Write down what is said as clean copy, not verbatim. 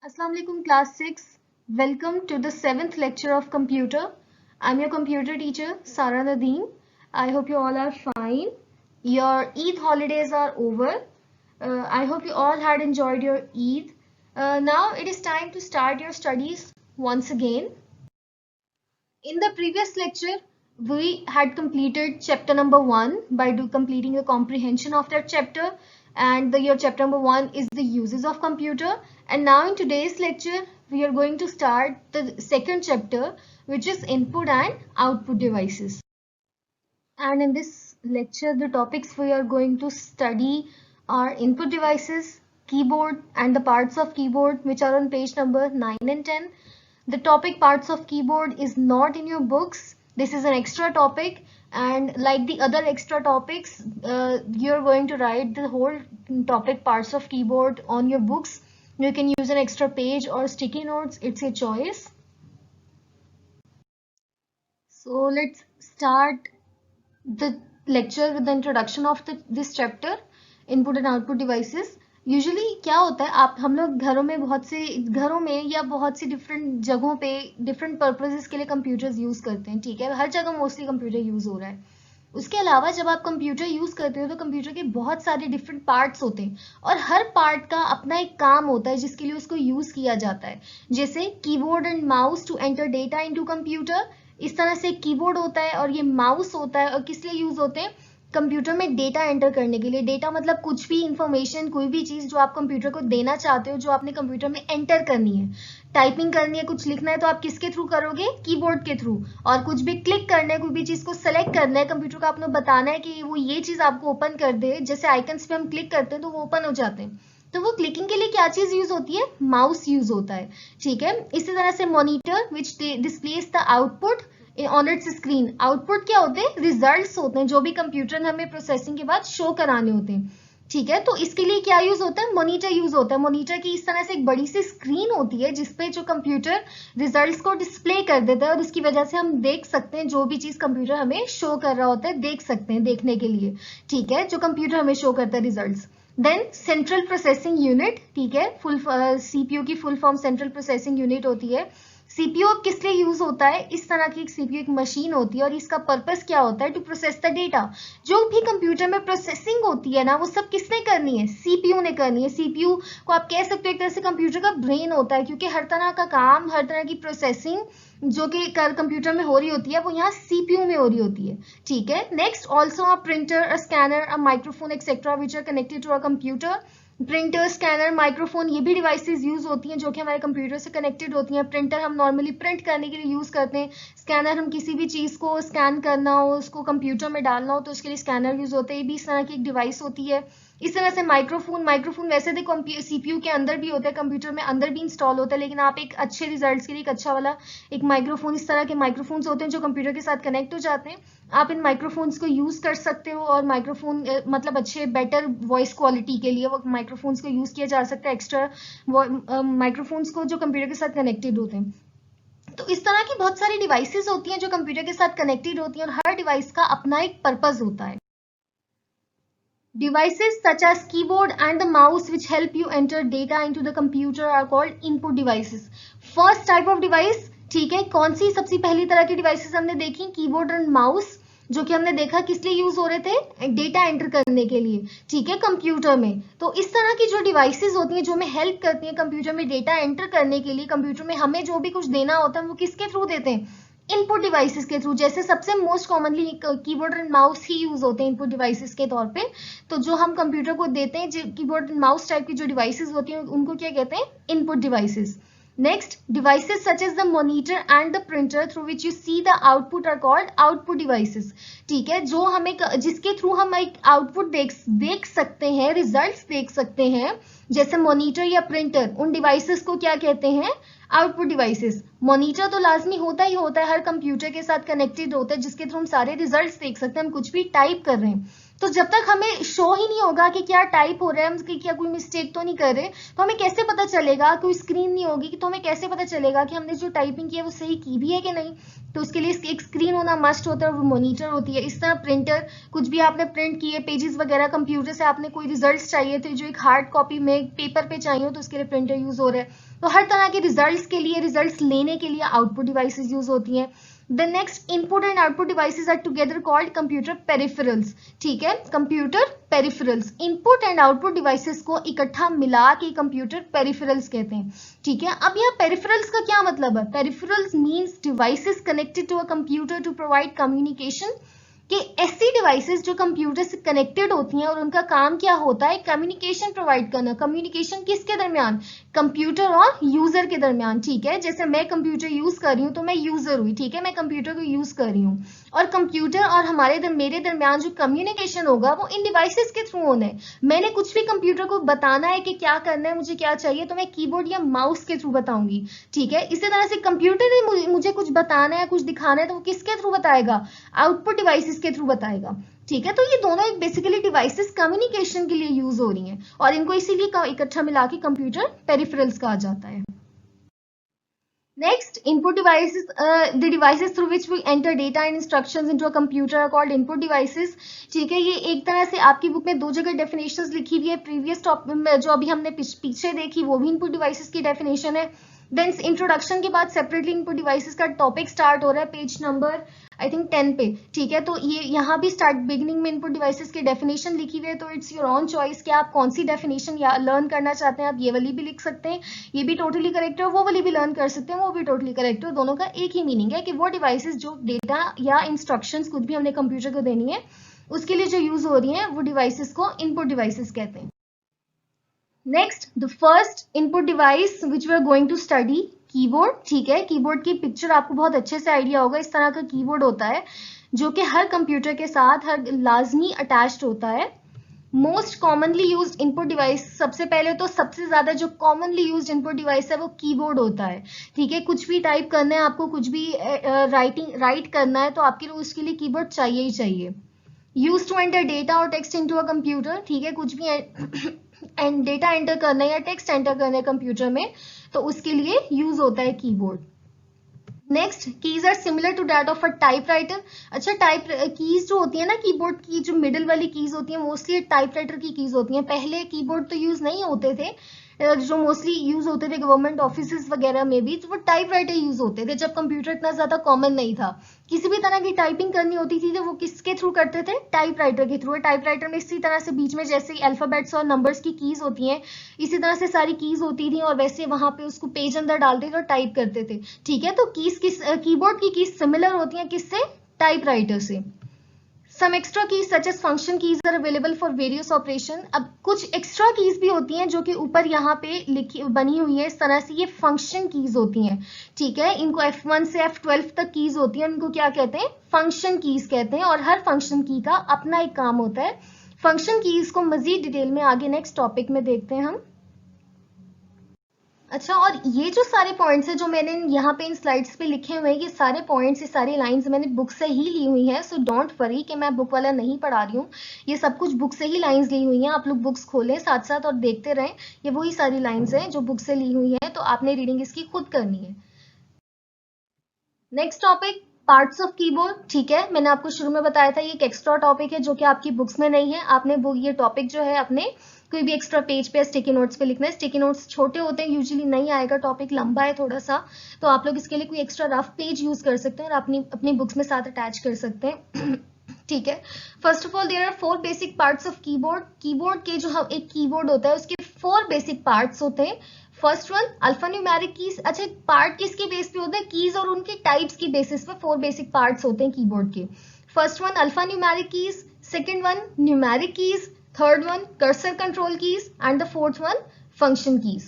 Assalamu alaikum class 6. Welcome to the 7th lecture of computer. I'm your computer teacher Sara Nadeem. I hope you all are fine. Your Eid holidays are over. I hope you all had enjoyed your Eid. Now it is time to start your studies once again. In the previous lecture, we had completed chapter number 1 by completing the comprehension of that chapter, and your chapter number 1 is the uses of computer. And now in today's lecture, we are going to start the second chapter, which is input and output devices. And in this lecture, the topics we are going to study are input devices, keyboard and the parts of keyboard, which are on page number 9 and 10. The topic parts of keyboard is not in your books. This is an extra topic, and like the other extra topics, you're going to write the whole topic parts of keyboard on your books. You can use an extra page or sticky notes. It's your choice. So let's start the lecture with the introduction of this chapter, input and output devices. Usually क्या होता है, आप हम लोग घरों में या बहुत सी डिफरेंट जगहों पे डिफरेंट पर्पसेस के लिए कंप्यूटर्स यूज करते हैं. ठीक है, हर जगह मोस्टली कंप्यूटर यूज हो रहा है. उसके अलावा जब आप कंप्यूटर यूज करते हो तो कंप्यूटर के बहुत सारे डिफरेंट पार्ट्स होते हैं और हर पार्ट का अपना एक काम होता है जिसके लिए उसको यूज किया जाता है. जैसे keyboard and mouse to enter data into computer, इस तरह से कीबोर्ड होता है और ये माउस होता है. और किस लिए यूज होते हैं? कंप्यूटर में डेटा एंटर करने के लिए. डेटा मतलब कुछ भी इंफॉर्मेशन, कोई भी चीज जो आप कंप्यूटर को देना चाहते हो, जो आपने कंप्यूटर में एंटर करनी है. टाइपिंग करनी है, कुछ लिखना है, तो आप किसके थ्रू करोगे? कीबोर्ड के थ्रू. और कुछ भी क्लिक करना है, कोई भी चीज को सेलेक्ट करना है, कंप्यूटर को आपने बताना है कि वो ये चीज आपको ओपन कर दे. जैसे आइकन्स पे हम क्लिक करते हैं तो वो ओपन हो जाते हैं. तो वो क्लिकिंग के लिए क्या चीज यूज होती है? माउस यूज होता है. ठीक है, इसी तरह से monitor which displace the output on it's screen. Output क्या होते हैं? रिजल्ट्स होते हैं जो भी कंप्यूटर ने हमें प्रोसेसिंग के बाद शो कराने होते हैं. ठीक है, तो इसके लिए क्या यूज होता है? मॉनिटर यूज होता है. मॉनिटर की इस तरह से एक बड़ी सी स्क्रीन होती है जिसपे जो कंप्यूटर रिजल्ट्स को डिस्प्ले कर देता है और उसकी वजह से हम देख सकते हैं जो भी चीज कंप्यूटर हमें शो कर रहा होता है, देख सकते हैं देखने के लिए. ठीक है, जो कंप्यूटर हमें शो करता है results. Then central processing unit. ठीक है, फुल सीपीयू की full form central processing unit होती है. सीपीयू किस लिए यूज होता है? इस तरह की एक सीपीयू एक मशीन होती है और इसका पर्पस क्या होता है? To process the data. जो भी कंप्यूटर में प्रोसेसिंग होती है ना, वो सब किसने करनी है? सीपीयू ने करनी है. सीपीयू को आप कह सकते हो एक तरह से कंप्यूटर का ब्रेन होता है, क्योंकि हर तरह का काम, हर तरह की प्रोसेसिंग जो कि कंप्यूटर में हो रही होती है वो यहाँ सीपीयू में हो रही होती है. ठीक है, next also a printer, a scanner, a microphone etcetera which are connected to a computer. Printer, scanner, microphone, ये भी डिवाइसेस यूज होती हैं जो कि हमारे कंप्यूटर से कनेक्टेड होती हैं. प्रिंटर हम नॉर्मली प्रिंट करने के लिए यूज करते हैं. स्कैनर हम किसी भी चीज को स्कैन करना हो, उसको कंप्यूटर में डालना हो तो उसके लिए स्कैनर यूज होते हैं. ये भी इस तरह की एक डिवाइस होती है. इस तरह से माइक्रोफोन वैसे तो सीपीयू के अंदर भी होता है, कंप्यूटर में अंदर भी इंस्टॉल होता है, लेकिन आप एक अच्छे रिजल्ट्स के लिए एक अच्छा वाला एक माइक्रोफोन, इस तरह के माइक्रोफोन्स होते हैं जो कंप्यूटर के साथ कनेक्ट हो जाते हैं. आप इन माइक्रोफोन्स को यूज कर सकते हो और माइक्रोफोन मतलब अच्छे बेटर वॉइस क्वालिटी के लिए वो माइक्रोफोन्स को यूज किया जा सकता है. एक्स्ट्रा माइक्रोफोन्स को जो कंप्यूटर के साथ कनेक्टेड होते हैं. तो इस तरह की बहुत सारी डिवाइसेस होती हैं जो कंप्यूटर के साथ कनेक्टेड होती हैं और हर डिवाइस का अपना एक पर्पस होता है. Devices such as keyboard and the mouse which help you enter data into the computer are called input devices. First type of device, ठीक है, कौन सी सबसे पहली तरह की डिवाइसेस हमने देखी? कीबोर्ड और माउस, जो कि हमने देखा किस लिए यूज हो रहे थे? डेटा एंटर करने के लिए. ठीक है, कंप्यूटर में. तो इस तरह की जो डिवाइसेस होती हैं जो हमें हेल्प करती हैं कंप्यूटर में डेटा एंटर करने के लिए, कंप्यूटर में हमें जो भी कुछ देना होता है वो किसके थ्रू देते हैं? इनपुट डिवाइसेस के थ्रू. जैसे सबसे most commonly keyboard and mouse he use होते हैं इनपुट डिवाइसेस के तौर पे. तो जो हम कंप्यूटर को देते हैं, जो कीबोर्ड एंड माउस टाइप की जो डिवाइसेस होती हैं उनको क्या कहते हैं? Input devices. Next, devices such as the monitor and the printer through which you see the output are called output devices. ठीक है, जो हमें जिसके थ्रू हम एक आउटपुट देख सकते हैं, रिजल्ट्स देख सकते हैं, जैसे मॉनिटर या प्रिंटर, उन डिवाइसेस को क्या कहते हैं? Output devices. मॉनिटर तो लाजमी होता ही होता है, हर कंप्यूटर के साथ कनेक्टेड होता है जिसके थ्रू हम सारे रिजल्ट्स देख सकते हैं. हम कुछ भी टाइप कर रहे हैं तो जब तक हमें शो ही नहीं होगा कि क्या टाइप हो रहा है, हम क्या कोई मिस्टेक तो नहीं कर रहे, तो हमें कैसे पता चलेगा, कोई स्क्रीन नहीं होगी तो हमें कैसे पता चलेगा कि हमने जो टाइपिंग की है वो सही की भी है कि नहीं। तो उसके लिए एक स्क्रीन होना मस्ट होता है, वो मॉनिटर होती है। इस तरह प्रिंटर, कुछ भी आपने प्रिंट किए पेजेस वगैरह, कंप्यूटर से आपने कोई रिजल्ट्स चाहिए थे जो एक हार्ड कॉपी में पेपर पे चाहिए हो, तो उसके लिए प्रिंटर यूज हो रहा है। तो हर तरह के रिजल्ट्स के लिए, रिजल्ट्स लेने के लिए आउटपुट डिवाइसेस यूज होती हैं। The next input and output devices are together called computer peripherals। ठीक है, computer peripherals, input and output devices को इकट्ठा मिला के कंप्यूटर पेरिफेरल्स कहते हैं। ठीक है, अब यहाँ पेरिफेरल्स का क्या मतलब है? Peripherals means devices connected to a computer to provide communication, कि ऐसी डिवाइसेस जो कंप्यूटर से कनेक्टेड होती हैं और उनका काम क्या होता है, कम्युनिकेशन प्रोवाइड करना। कम्युनिकेशन किसके दरमियान? कंप्यूटर और यूजर के दरमियान। ठीक है, जैसे मैं कंप्यूटर यूज कर रही हूँ तो मैं यूजर हुई, ठीक है, मैं कंप्यूटर को यूज कर रही हूँ, और कंप्यूटर और मेरे दरमियान जो कम्युनिकेशन होगा वो इन डिवाइसेस के थ्रू होना है। मैंने कुछ भी कंप्यूटर को बताना है कि क्या करना है, मुझे क्या चाहिए, तो मैं कीबोर्ड या माउस के थ्रू बताऊंगी। ठीक है, इसी तरह से कंप्यूटर ने मुझे कुछ बताना है, कुछ दिखाना है, तो वो किसके थ्रू बताएगा? आउटपुट डिवाइसेस के थ्रू बताएगा। ठीक है, तो ये दोनों एक बेसिकली डिवाइसेस कम्युनिकेशन के लिए यूज हो रही हैं, और इनको इसीलिए इकट्ठा मिला के कंप्यूटर पेरिफेरल्स कहा जाता है। Next, input devices, the devices through which we enter data and instructions into a computer are called input devices। ठीक है, ये एक तरह से आपकी बुक में दो जगह डेफिनेशंस लिखी हुई है। प्रीवियस टॉपिक में जो अभी हमने पीछे देखी वो भी इनपुट डिवाइसेस की डेफिनेशन है। देन इंट्रोडक्शन के बाद सेपरेटली इनपुट डिवाइसेस का टॉपिक स्टार्ट हो रहा है पेज नंबर आई थिंक 10 पे। ठीक है, तो ये यहाँ भी स्टार्ट बिगिनिंग में इनपुट डिवाइसेस की डेफिनेशन लिखी हुई है, तो इट्स योर ऑन चॉइस कि आप कौन सी डेफिनेशन लर्न करना चाहते हैं। आप ये वाली भी लिख सकते हैं, ये भी टोटली करेक्ट है, वो वाली भी लर्न कर सकते हैं, वो भी टोटली करेक्ट है। दोनों का एक ही मीनिंग है कि वो डिवाइसेस जो डेटा या इंस्ट्रक्शंस कुछ भी हमने कंप्यूटर को देनी है उसके लिए जो यूज हो रही है वो डिवाइसेस को इनपुट डिवाइसेस कहते हैं। Next, the first input device which we are going to study, keyboard. ठीक है, कीबोर्ड की पिक्चर आपको बहुत अच्छे से आइडिया होगा। इस तरह का कीबोर्ड होता है जो कि हर कंप्यूटर के साथ हर लाजमी अटैच्ड होता है। Most commonly used input device, सबसे पहले तो सबसे ज्यादा जो कॉमनली यूज्ड इनपुट डिवाइस है वो कीबोर्ड होता है। ठीक है, कुछ भी टाइप करना है आपको, कुछ भी राइट करना है, तो आपके लिए उसके लिए कीबोर्ड चाहिए ही चाहिए। यूज टू एंटर डेटा और टेक्स्ट इनटू अ कंप्यूटर। ठीक है, कुछ भी डेटा एंटर करना है या टेक्स्ट एंटर करना है कंप्यूटर में, तो उसके लिए यूज होता है keyboard. Next, keys are similar to that of a typewriter. अच्छा, टाइप कीज जो होती है ना कीबोर्ड की, जो मिडिल वाली कीज होती है मोस्टली टाइपराइटर की कीज होती हैं। पहले कीबोर्ड तो यूज नहीं होते थे, जो मोस्टली यूज होते थे गवर्नमेंट ऑफिस वगैरह में भी, तो वो टाइपराइटर यूज होते थे जब कंप्यूटर इतना ज्यादा कॉमन नहीं था। किसी भी तरह की टाइपिंग करनी होती थी तो वो किसके थ्रू करते थे? टाइपराइटर के थ्रू। टाइपराइटर में इसी तरह से बीच में जैसे अल्फाबेट्स और नंबर्स की कीज होती हैं, इसी तरह से सारी कीज होती थी, और वैसे वहां पे उसको पेज अंदर डालते थे और टाइप करते थे। ठीक है, तो कीबोर्ड की कीज सिमिलर होती हैं किससे? टाइपराइटर से। Some extra keys such as function keys are available for various operation। अब कुछ एक्स्ट्रा कीज भी होती हैं जो कि ऊपर यहाँ पे लिखी बनी हुई है इस तरह से, ये फंक्शन कीज होती हैं। ठीक है, इनको F1 से F12 तक कीज होती हैं, इनको क्या कहते हैं? फंक्शन कीज कहते हैं, और हर फंक्शन की का अपना एक काम होता है। फंक्शन कीज को मजीद डिटेल में आगे नेक्स्ट टॉपिक में देखते हैं हम। अच्छा, और ये जो सारे पॉइंट्स हैं जो मैंने यहाँ पे इन स्लाइड्स पे लिखे हुए हैं, ये सारे पॉइंट्स, ये सारी लाइंस मैंने बुक से ही ली हुई हैं, सो डोंट वरी कि मैं बुक वाला नहीं पढ़ा रही हूँ। ये सब कुछ बुक से ही लाइंस ली हुई हैं, आप लोग बुक्स खोलें साथ साथ और देखते रहें। ये वही सारी लाइंस हैं जो बुक से ली हुई हैं, तो आपने रीडिंग इसकी खुद करनी है। Next topic, parts of keyboard. ठीक है, मैंने आपको शुरू में बताया था ये एक एक्स्ट्रा टॉपिक है जो कि आपकी बुक्स में नहीं है। आपने ये टॉपिक जो है अपने कोई भी एक्स्ट्रा पेज पे स्टिकी नोट्स पे लिखना है। स्टिकी नोट्स छोटे होते हैं, यूजुअली नहीं आएगा, टॉपिक लंबा है थोड़ा सा, तो आप लोग इसके लिए कोई एक्स्ट्रा रफ पेज यूज कर सकते हैं और अपनी बुक्स में साथ अटैच कर सकते हैं। ठीक है, first of all there are 4 basic parts of keyboard. Keyboard के जो हम एक कीबोर्ड होता है उसके 4 बेसिक पार्ट्स होते हैं। First one, alpha numeric keys. अच्छा, पार्ट किसके बेस पे होते हैं? कीज और उनके टाइप्स की बेसिस पे 4 बेसिक पार्ट्स होते हैं कीबोर्ड के। First one alpha numeric keys, second one numeric keys, third one cursor control keys, and the fourth one function keys.